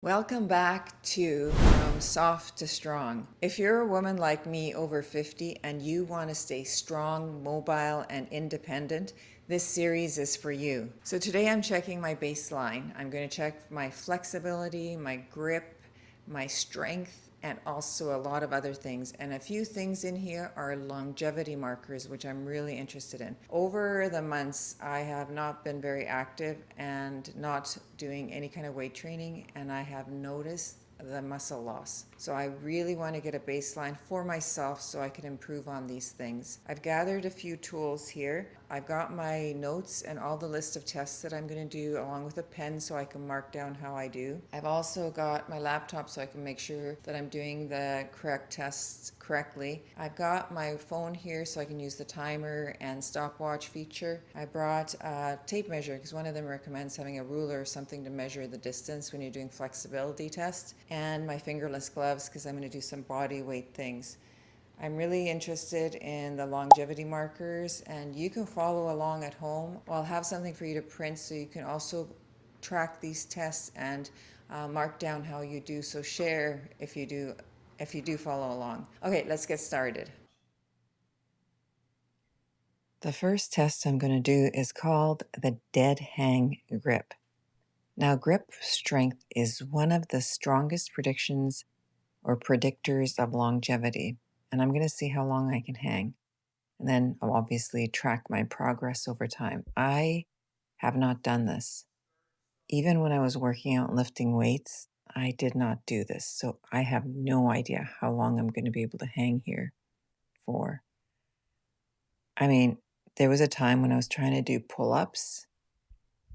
Welcome back to From Soft to Strong. If you're a woman like me over 50 and you want to stay strong, mobile, and independent, this series is for you. So today I'm checking my baseline. I'm going to check my flexibility, my grip, my strength, and also a lot of other things. And a few things in here are longevity markers, which I'm really interested in. Over the months, I have not been very active and not doing any kind of weight training, and I have noticed the muscle loss. So I really want to get a baseline for myself so I can improve on these things. I've gathered a few tools here. I've got my notes and all the list of tests that I'm going to do along with a pen so I can mark down how I do. I've also got my laptop so I can make sure that I'm doing the correct tests correctly. I've got my phone here so I can use the timer and stopwatch feature. I brought a tape measure because one of them recommends having a ruler or something to measure the distance when you're doing flexibility tests, and my fingerless gloves because I'm going to do some body weight things. I'm really interested in the longevity markers, and you can follow along at home. I'll have something for you to print so you can also track these tests and mark down how you do. So share if you do follow along. Okay, let's get started. The first test I'm going to do is called the dead hang grip. Now, grip strength is one of the strongest predictions or predictors of longevity, and I'm going to see how long I can hang. And then I'll obviously track my progress over time. I have not done this. Even when I was working out and lifting weights, I did not do this. So I have no idea how long I'm going to be able to hang here for. I mean, there was a time when I was trying to do pull ups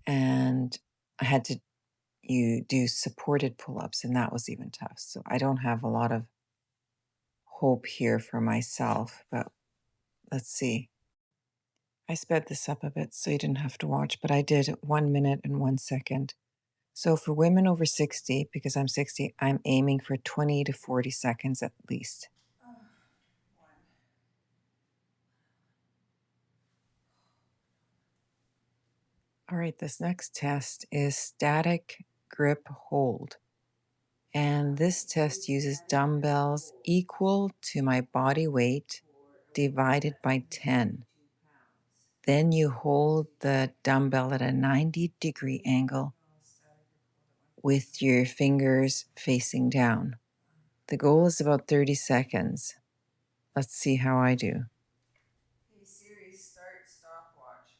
and I had to you do supported pull ups, and that was even tough. So I don't have a lot of hope here for myself, but let's see. I sped this up a bit so you didn't have to watch, but I did 1 minute and 1 second. So for women over 60, because I'm 60, I'm aiming for 20 to 40 seconds at least. All right, this next test is static grip hold. And this test uses dumbbells equal to my body weight divided by 10. Then you hold the dumbbell at a 90-degree angle with your fingers facing down. The goal is about 30 seconds. Let's see how I do. Hey Siri, start stopwatch.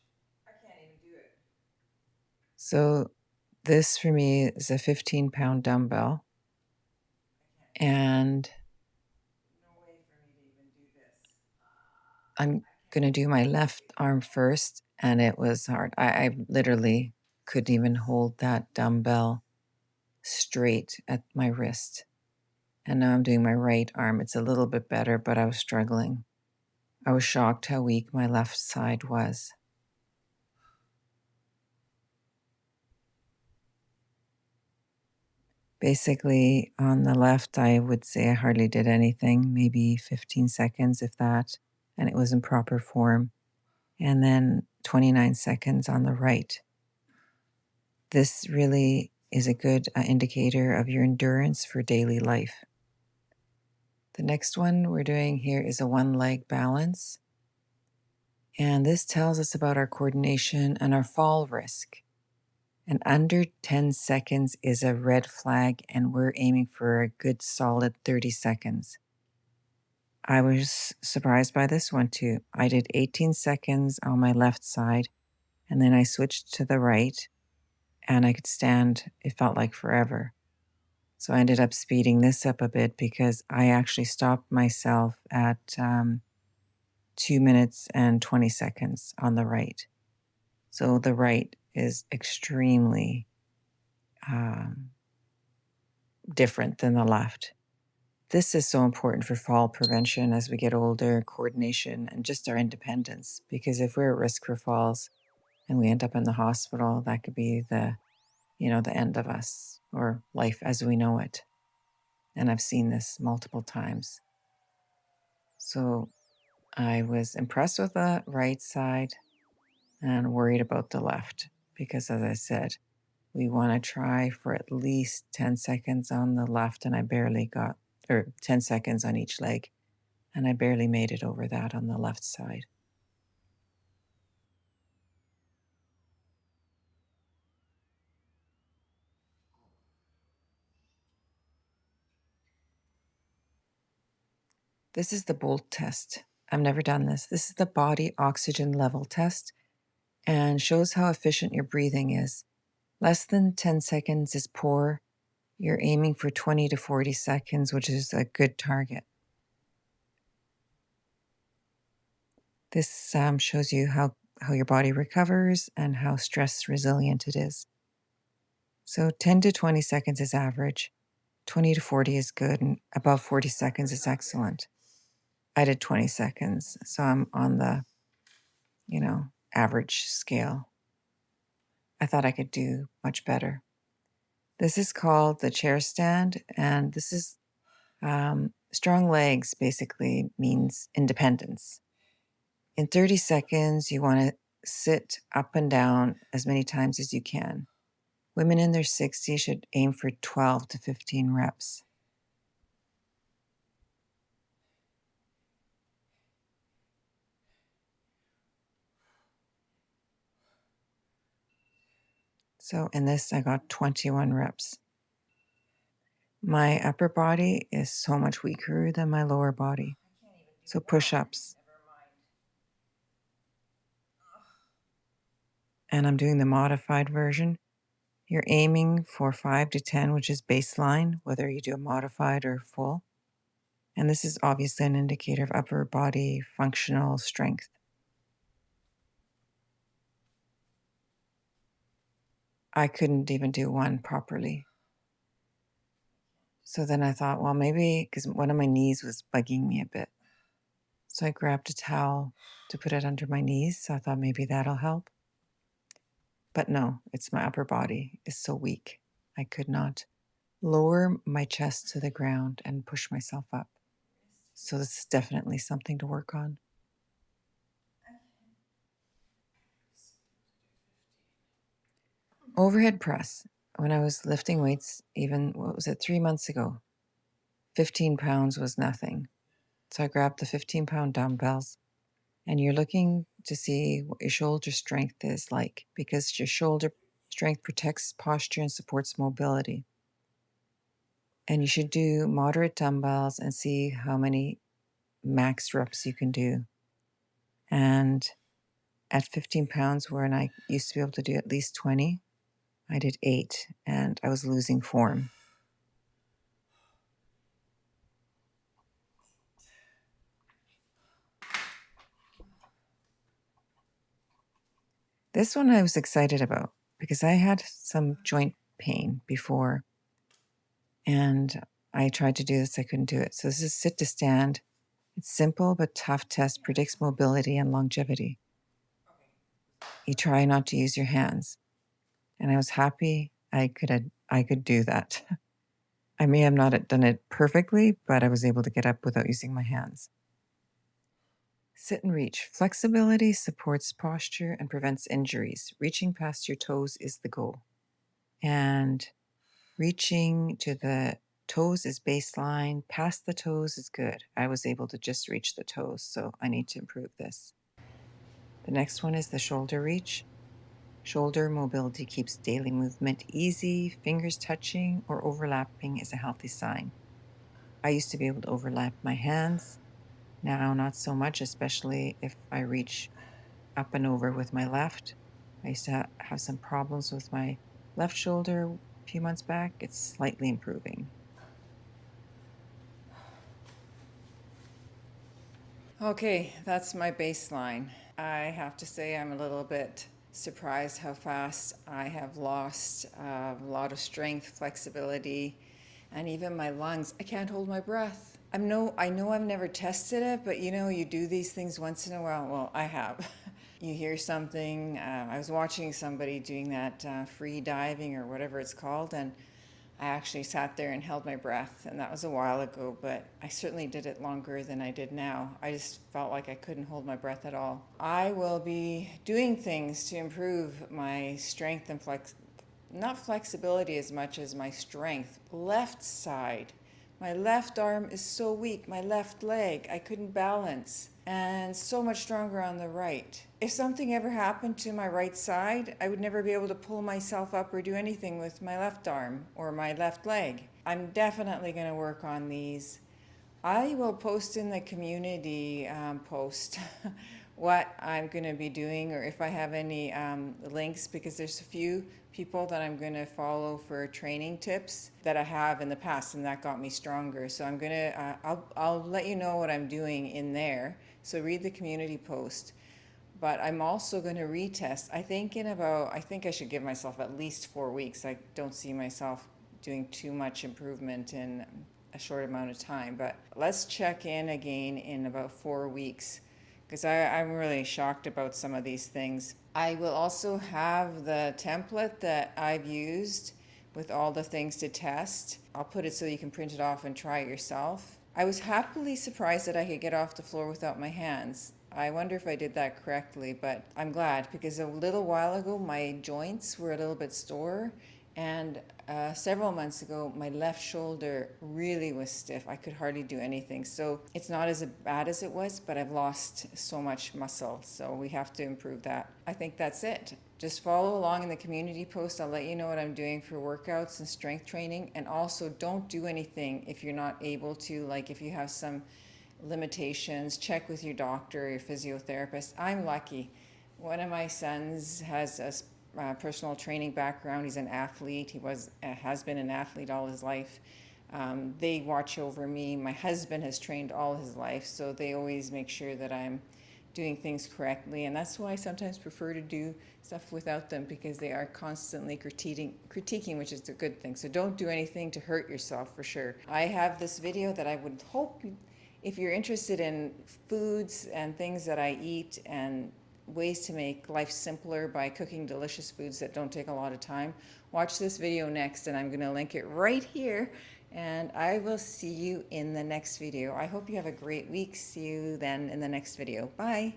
I can't even do it. So this for me is a 15-pound dumbbell. And no way for me to even do this. I'm going to do my left arm first, and it was hard. I literally couldn't even hold that dumbbell straight at my wrist. And now I'm doing my right arm. It's a little bit better, but I was struggling. I was shocked how weak my left side was. Basically, on the left, I would say I hardly did anything, maybe 15 seconds, if that, and it was in proper form. And then 29 seconds on the right. This really is a good indicator of your endurance for daily life. The next one we're doing here is a one leg balance. And this tells us about our coordination and our fall risk. And under 10 seconds is a red flag, and we're aiming for a good solid 30 seconds. I was surprised by this one too. I did 18 seconds on my left side, and then I switched to the right, and I could stand, it felt like forever. So I ended up speeding this up a bit because I actually stopped myself at 2 minutes and 20 seconds on the right. So the right is extremely different than the left. This is so important for fall prevention as we get older, coordination, and just our independence. Because if we're at risk for falls and we end up in the hospital, that could be the end of us or life as we know it. And I've seen this multiple times. So I was impressed with the right side and worried about the left because, as I said, we want to try for at least 10 seconds on the left, and I barely got, or 10 seconds on each leg, and I barely made it over that on the left side. This is the BOLT test. I've never done this. This is the body oxygen level test and shows how efficient your breathing is. Less than 10 seconds is poor. You're aiming for 20 to 40 seconds, which is a good target. This shows you how your body recovers and how stress resilient it is. So 10 to 20 seconds is average, 20 to 40 is good, and above 40 seconds is excellent. I did 20 seconds, so I'm on the, average scale. I thought I could do much better. This is called the chair stand, and this is strong legs basically means independence. In 30 seconds, you want to sit up and down as many times as you can. Women in their 60s should aim for 12 to 15 reps. So in this, I got 21 reps. My upper body is so much weaker than my lower body. So push-ups. And I'm doing the modified version. You're aiming for 5 to 10, which is baseline, whether you do a modified or full. And this is obviously an indicator of upper body functional strength. I couldn't even do one properly. So then I thought, well, maybe because one of my knees was bugging me a bit. So I grabbed a towel to put it under my knees. So I thought maybe that'll help. But no, it's my upper body is so weak. I could not lower my chest to the ground and push myself up. So this is definitely something to work on. Overhead press. When I was lifting weights, even, 3 months ago, 15 pounds was nothing. So I grabbed the 15-pound dumbbells, and you're looking to see what your shoulder strength is like, because your shoulder strength protects posture and supports mobility. And you should do moderate dumbbells and see how many max reps you can do. And at 15 pounds, where I used to be able to do at least 20, I did 8, and I was losing form. This one I was excited about because I had some joint pain before, and I tried to do this, I couldn't do it. So this is sit to stand. It's simple but tough test, predicts mobility and longevity. You try not to use your hands. And I was happy I could do that. I may have not done it perfectly, but I was able to get up without using my hands. Sit and reach. Flexibility supports posture and prevents injuries. Reaching past your toes is the goal. And reaching to the toes is baseline. Past the toes is good. I was able to just reach the toes, so I need to improve this. The next one is the shoulder reach. Shoulder mobility keeps daily movement easy. Fingers touching or overlapping is a healthy sign. I used to be able to overlap my hands. Now, not so much, especially if I reach up and over with my left. I used to have some problems with my left shoulder a few months back. It's slightly improving. Okay, that's my baseline. I have to say I'm a little bit surprised how fast I have lost a lot of strength, flexibility, and even my lungs. I can't hold my breath. I know I've never tested it, but you do these things once in a while. Well, I have. You hear something. I was watching somebody doing that free diving or whatever it's called, and I actually sat there and held my breath, and that was a while ago, but I certainly did it longer than I did now. I just felt like I couldn't hold my breath at all. I will be doing things to improve my strength and not flexibility as much as my strength. Left side. My left arm is so weak. My left leg, I couldn't balance. And so much stronger on the right. If something ever happened to my right side, I would never be able to pull myself up or do anything with my left arm or my left leg. I'm definitely going to work on these. I will post in the community post what I'm going to be doing, or if I have any links, because there's a few people that I'm going to follow for training tips that I have in the past, and that got me stronger. So I'm going to, I'll let you know what I'm doing in there. So read the community post. But I'm also going to retest. I think I should give myself at least 4 weeks. I don't see myself doing too much improvement in a short amount of time. But let's check in again in about 4 weeks, because I'm really shocked about some of these things. I will also have the template that I've used with all the things to test. I'll put it so you can print it off and try it yourself. I was happily surprised that I could get off the floor without my hands. I wonder if I did that correctly, but I'm glad, because a little while ago my joints were a little bit sore, and several months ago my left shoulder really was stiff. I could hardly do anything. So it's not as bad as it was, but I've lost so much muscle, so we have to improve that. I think that's it. Just follow along in the community post. I'll let you know what I'm doing for workouts and strength training. And also, don't do anything if you're not able to. Like if you have some limitations, check with your doctor or your physiotherapist. I'm lucky. One of my sons has a personal training background. He's an athlete. He has been an athlete all his life. They watch over me. My husband has trained all his life, so they always make sure that I'm doing things correctly, and that's why I sometimes prefer to do stuff without them, because they are constantly critiquing, which is a good thing. So don't do anything to hurt yourself, for sure. I have this video that I would hope, if you're interested in foods and things that I eat and ways to make life simpler by cooking delicious foods that don't take a lot of time, watch this video next, and I'm going to link it right here. And I will see you in the next video. I hope you have a great week. See you then in the next video. Bye.